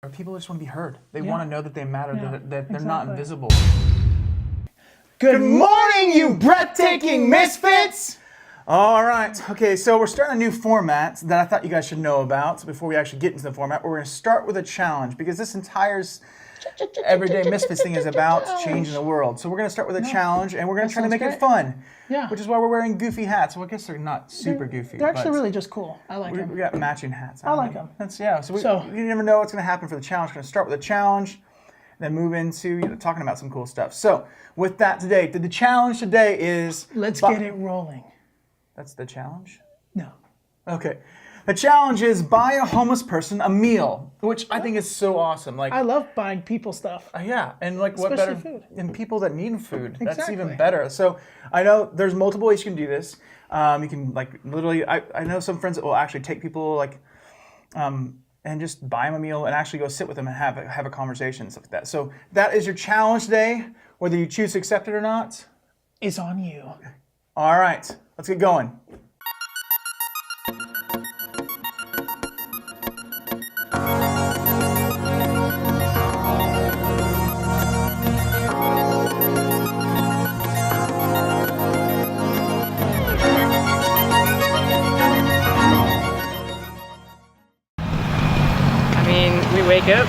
Or people just want to be heard. They want to know that they matter, that they're not invisible. Good morning, you breathtaking misfits! All right. Okay, so we're starting a new format that I thought you guys should know about. So before we actually get into the format, we're going to start with a challenge because this entire Everyday Misfits thing is about changing the world. So we're going to start with a challenge, and we're going to try to make it fun. Yeah. Which is why we're wearing goofy hats. Well, I guess they're not super goofy. They're actually really just cool. I like them. We got matching hats. I like them. That's So you never know what's going to happen for the challenge. We're going to start with a challenge, then move into talking about some cool stuff. So with that today, the challenge today is... Let's get it rolling. That's the challenge? No. Okay. The challenge is buy a homeless person a meal, which I think is so awesome. Like I love buying people stuff. Yeah, and like what Especially better food. And people that need food. Exactly. That's even better. So I know there's multiple ways you can do this. You can like literally. I know some friends that will actually take people like, and just buy them a meal and actually go sit with them and have a conversation, stuff like that. So that is your challenge today. Whether you choose to accept it or not, is on you. All right, let's get going. Wake up,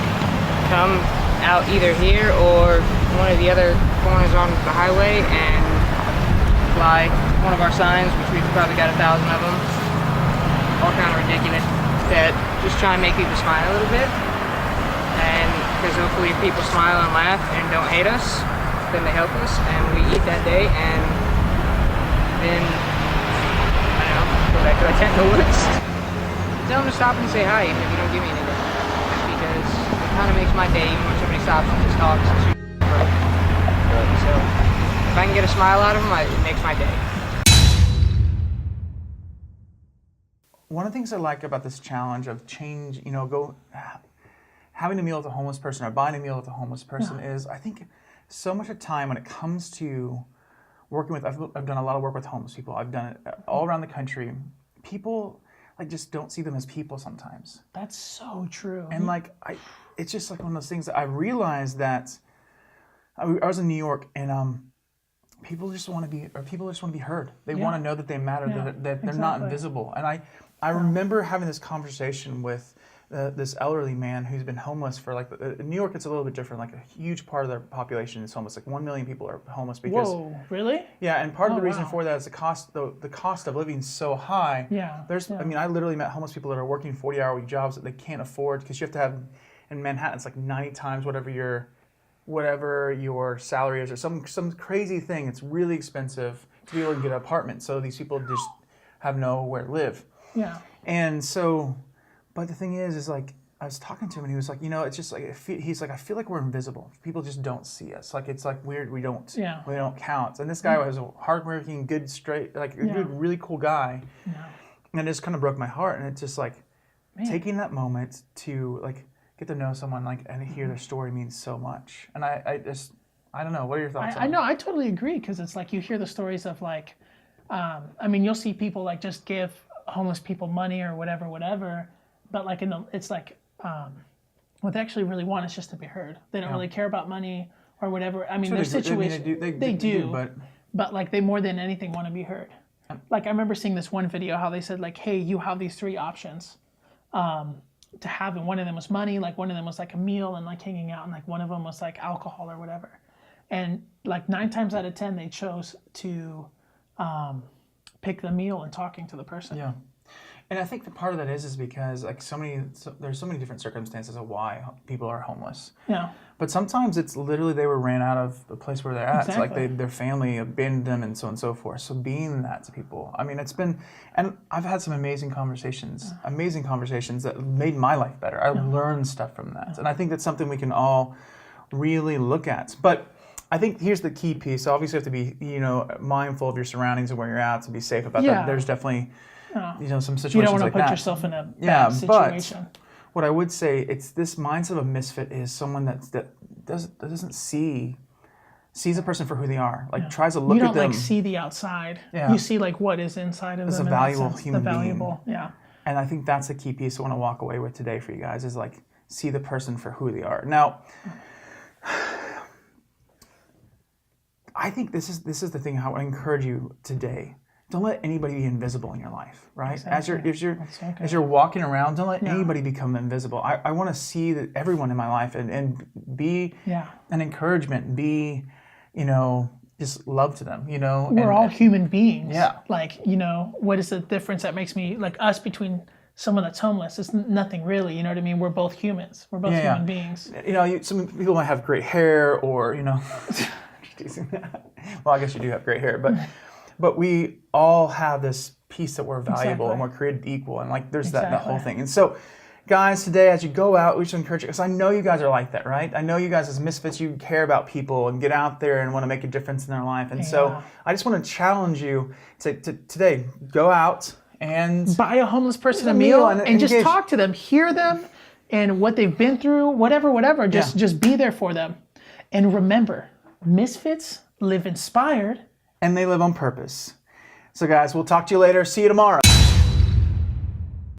come out either here or one of the other corners on the highway and fly one of our signs, which we've probably got 1,000 of them, all kind of ridiculous, that just try and make people smile a little bit. And because hopefully if people smile and laugh and don't hate us, then they help us and we eat that day, and then, I don't know, go back to our tent in the woods. Tell them to stop and say hi even if you don't give me anything. Because it kind of makes my day even when somebody stops and just talks and shoots. So if I can get a smile out of them, it makes my day. One of the things I like about this challenge of change, having a meal with a homeless person or buying a meal with a homeless person is, I think, so much of time when it comes to working with, I've done a lot of work with homeless people. I've done it all around the country. People just don't see them as people sometimes. That's so true. And it's just like one of those things that I realized that I was in New York, and people just want to be heard. They want to know that they matter, that they're not invisible. And I remember having this conversation with this elderly man who's been homeless for in New York. It's a little bit different. Like a huge part of their population is homeless. Like 1 million people are homeless because. Whoa, really? Yeah, and part of the reason for that is the cost of living is so high. Yeah. I mean, I literally met homeless people that are working 40-hour-week jobs that they can't afford because you have to have, in Manhattan, it's like 90 times whatever your salary is, or some crazy thing. It's really expensive to be able to get an apartment. So these people just have nowhere to live. Yeah. And so, but the thing is like, I was talking to him and he was like, it's just like, he's like, I feel like we're invisible. People just don't see us. Like, it's like weird. We don't count. And this guy was a hardworking, good, straight, good, really cool guy. Yeah. And it just kind of broke my heart. And it's just like, taking that moment to get to know someone and hear their story means so much. And I don't know. What are your thoughts on it? I know, I totally agree, because it's like you hear the stories of you'll see people just give homeless people money or whatever, but it's like what they actually really want is just to be heard. They don't really care about money or whatever. I mean, their situation, they do, but they more than anything want to be heard. I remember seeing this one video how they said hey, you have these 3 options to have, and one of them was money, one of them was a meal and hanging out, and one of them was alcohol or whatever. And 9 times out of 10 they chose to pick the meal and talking to the person. Yeah. And I think the part of that is because there's so many different circumstances of why people are homeless. Yeah. But sometimes it's literally they were ran out of the place where they're at. Exactly. It's their family abandoned them and so on and so forth. So being that to people, I mean, and I've had some amazing conversations that made my life better. I learned stuff from that. And I think that's something we can all really look at. But I think here's the key piece. So obviously you have to be, mindful of your surroundings and where you're at to be safe about that. There's definitely, some situations like that. You don't want to put yourself in a bad situation. But what I would say, it's this mindset of a misfit is someone that doesn't sees a person for who they are. Tries to look at them. You don't see the outside. Yeah. You see what is inside of them. It's a valuable human being. Yeah. And I think that's the key piece I want to walk away with today for you guys is see the person for who they are. Now, I think this is the thing how I encourage you today. Don't let anybody be invisible in your life, right? Exactly. As you're walking around, don't let anybody become invisible. I want to see that everyone in my life and be an encouragement, be, just love to them, We're all human beings. Yeah. Like, what is the difference that makes me, like us between someone that's homeless? It's nothing really, you know what I mean? We're both humans. We're both human beings. Some people might have great hair or, well, I guess you do have great hair, but we all have this piece that we're valuable and we're created equal, and like there's that whole thing. And so, guys, today as you go out, we should encourage you, because I know you guys are like that, right? I know you guys as Misfits, you care about people and get out there and want to make a difference in their life. And so I just want to challenge you to today, go out and buy a homeless person a meal and just talk to them, hear them and what they've been through, whatever. Just be there for them. And remember, Misfits live inspired. And they live on purpose. So guys, we'll talk to you later. See you tomorrow.